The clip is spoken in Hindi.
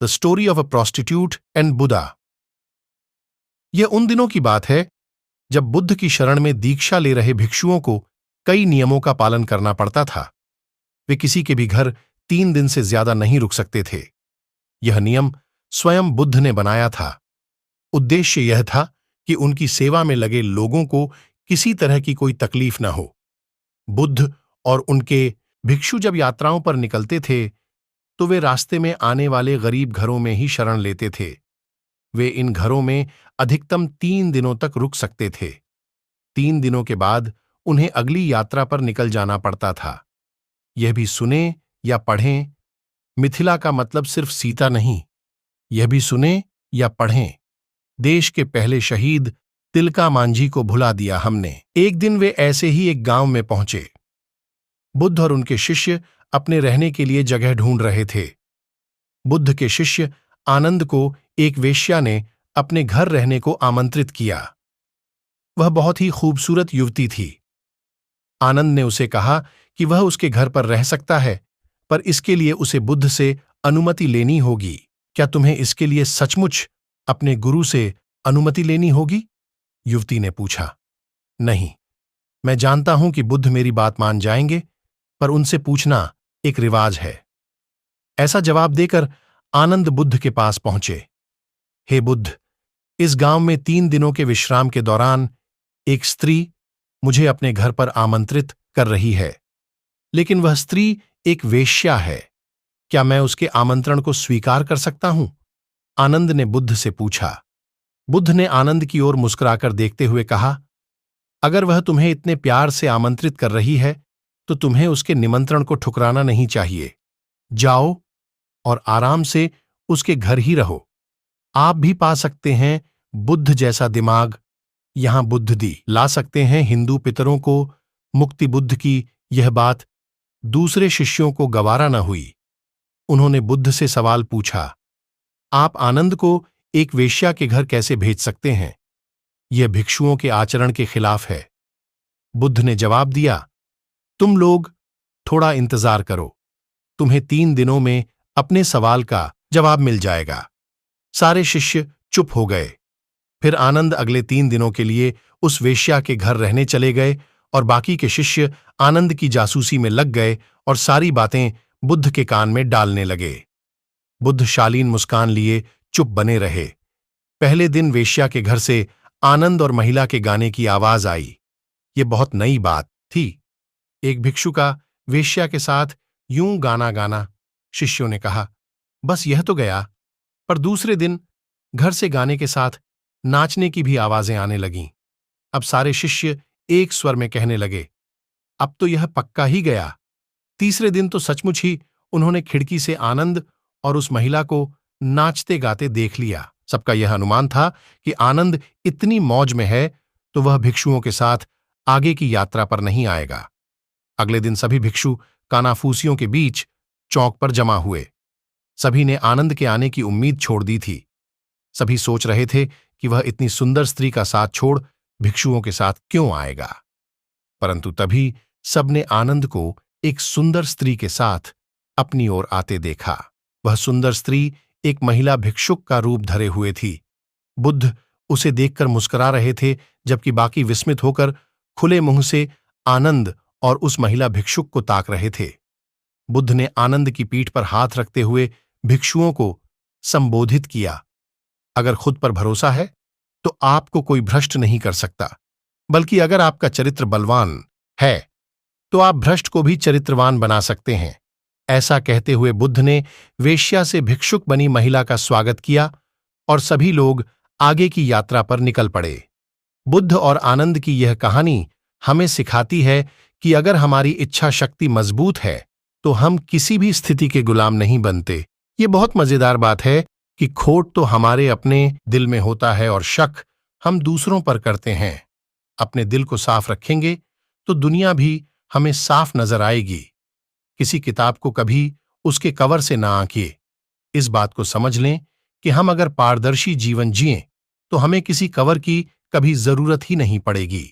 The story of a prostitute and Buddha. यह उन दिनों की बात है जब बुद्ध की शरण में दीक्षा ले रहे भिक्षुओं को कई नियमों का पालन करना पड़ता था। वे किसी के भी घर 3 दिन से ज्यादा नहीं रुक सकते थे। यह नियम स्वयं बुद्ध ने बनाया था। उद्देश्य यह था कि उनकी सेवा में लगे लोगों को किसी तरह की कोई तकलीफ न हो। बुद्ध और उनके भिक्षु जब यात्राओं पर निकलते थे तो वे रास्ते में आने वाले गरीब घरों में ही शरण लेते थे। वे इन घरों में अधिकतम 3 दिनों तक रुक सकते थे। 3 दिनों के बाद उन्हें अगली यात्रा पर निकल जाना पड़ता था। यह भी सुने या पढ़ें, मिथिला का मतलब सिर्फ सीता नहीं, यह भी सुने या पढ़ें, देश के पहले शहीद तिलका मांझी को भुला दिया हमने। एक दिन वे ऐसे ही एक गांव में पहुंचे। बुद्ध और उनके शिष्य अपने रहने के लिए जगह ढूंढ रहे थे। बुद्ध के शिष्य आनंद को एक वेश्या ने अपने घर रहने को आमंत्रित किया। वह बहुत ही खूबसूरत युवती थी। आनंद ने उसे कहा कि वह उसके घर पर रह सकता है, पर इसके लिए उसे बुद्ध से अनुमति लेनी होगी। क्या तुम्हें इसके लिए सचमुच अपने गुरु से अनुमति लेनी होगी? युवती ने पूछा। नहीं, मैं जानता हूं कि बुद्ध मेरी बात मान जाएंगे, पर उनसे पूछना एक रिवाज है। ऐसा जवाब देकर आनंद बुद्ध के पास पहुंचे। हे बुद्ध, इस गांव में 3 दिनों के विश्राम के दौरान एक स्त्री मुझे अपने घर पर आमंत्रित कर रही है, लेकिन वह स्त्री एक वेश्या है। क्या मैं उसके आमंत्रण को स्वीकार कर सकता हूं? आनंद ने बुद्ध से पूछा। बुद्ध ने आनंद की ओर मुस्कुराकर देखते हुए कहा, अगर वह तुम्हें इतने प्यार से आमंत्रित कर रही है तो तुम्हें उसके निमंत्रण को ठुकराना नहीं चाहिए। जाओ और आराम से उसके घर ही रहो। आप भी पा सकते हैं बुद्ध जैसा दिमाग, यहां बुद्ध दी ला सकते हैं हिंदू पितरों को मुक्ति। बुद्ध की यह बात दूसरे शिष्यों को गवारा न हुई। उन्होंने बुद्ध से सवाल पूछा, आप आनंद को एक वेश्या के घर कैसे भेज सकते हैं? यह भिक्षुओं के आचरण के खिलाफ है। बुद्ध ने जवाब दिया, तुम लोग थोड़ा इंतजार करो, तुम्हें 3 दिनों में अपने सवाल का जवाब मिल जाएगा। सारे शिष्य चुप हो गए। फिर आनंद अगले 3 दिनों के लिए उस वेश्या के घर रहने चले गए और बाकी के शिष्य आनंद की जासूसी में लग गए और सारी बातें बुद्ध के कान में डालने लगे। बुद्ध शालीन मुस्कान लिए चुप बने रहे। पहले दिन वेश्या के घर से आनंद और महिला के गाने की आवाज आई। ये बहुत नई बात थी। एक भिक्षु का वेश्या के साथ यूं गाना गाना। शिष्यों ने कहा, बस यह तो गया। पर दूसरे दिन घर से गाने के साथ नाचने की भी आवाजें आने लगीं। अब सारे शिष्य एक स्वर में कहने लगे, अब तो यह पक्का ही गया। तीसरे दिन तो सचमुच ही उन्होंने खिड़की से आनंद और उस महिला को नाचते गाते देख लिया। सबका यह अनुमान था कि आनंद इतनी मौज में है तो वह भिक्षुओं के साथ आगे की यात्रा पर नहीं आएगा। अगले दिन सभी भिक्षु कानाफूसियों के बीच चौक पर जमा हुए। सभी ने आनंद के आने की उम्मीद छोड़ दी थी। सभी सोच रहे थे कि वह इतनी सुंदर स्त्री का साथ छोड़ भिक्षुओं के साथ क्यों आएगा। परंतु तभी सबने आनंद को एक सुंदर स्त्री के साथ अपनी ओर आते देखा। वह सुंदर स्त्री एक महिला भिक्षुक का रूप धरे हुए थी। बुद्ध उसे देखकर मुस्कुरा रहे थे, जबकि बाकी विस्मित होकर खुले मुंह से आनंद और उस महिला भिक्षुक को ताक रहे थे। बुद्ध ने आनंद की पीठ पर हाथ रखते हुए भिक्षुओं को संबोधित किया, अगर खुद पर भरोसा है तो आपको कोई भ्रष्ट नहीं कर सकता, बल्कि अगर आपका चरित्र बलवान है तो आप भ्रष्ट को भी चरित्रवान बना सकते हैं। ऐसा कहते हुए बुद्ध ने वेश्या से भिक्षुक बनी महिला का स्वागत किया और सभी लोग आगे की यात्रा पर निकल पड़े। बुद्ध और आनंद की यह कहानी हमें सिखाती है कि अगर हमारी इच्छा शक्ति मजबूत है तो हम किसी भी स्थिति के गुलाम नहीं बनते। ये बहुत मजेदार बात है कि खोट तो हमारे अपने दिल में होता है और शक हम दूसरों पर करते हैं। अपने दिल को साफ रखेंगे तो दुनिया भी हमें साफ नजर आएगी। किसी किताब को कभी उसके कवर से ना आंकिए। इस बात को समझ लें कि हम अगर पारदर्शी जीवन जिएं तो हमें किसी कवर की कभी जरूरत ही नहीं पड़ेगी।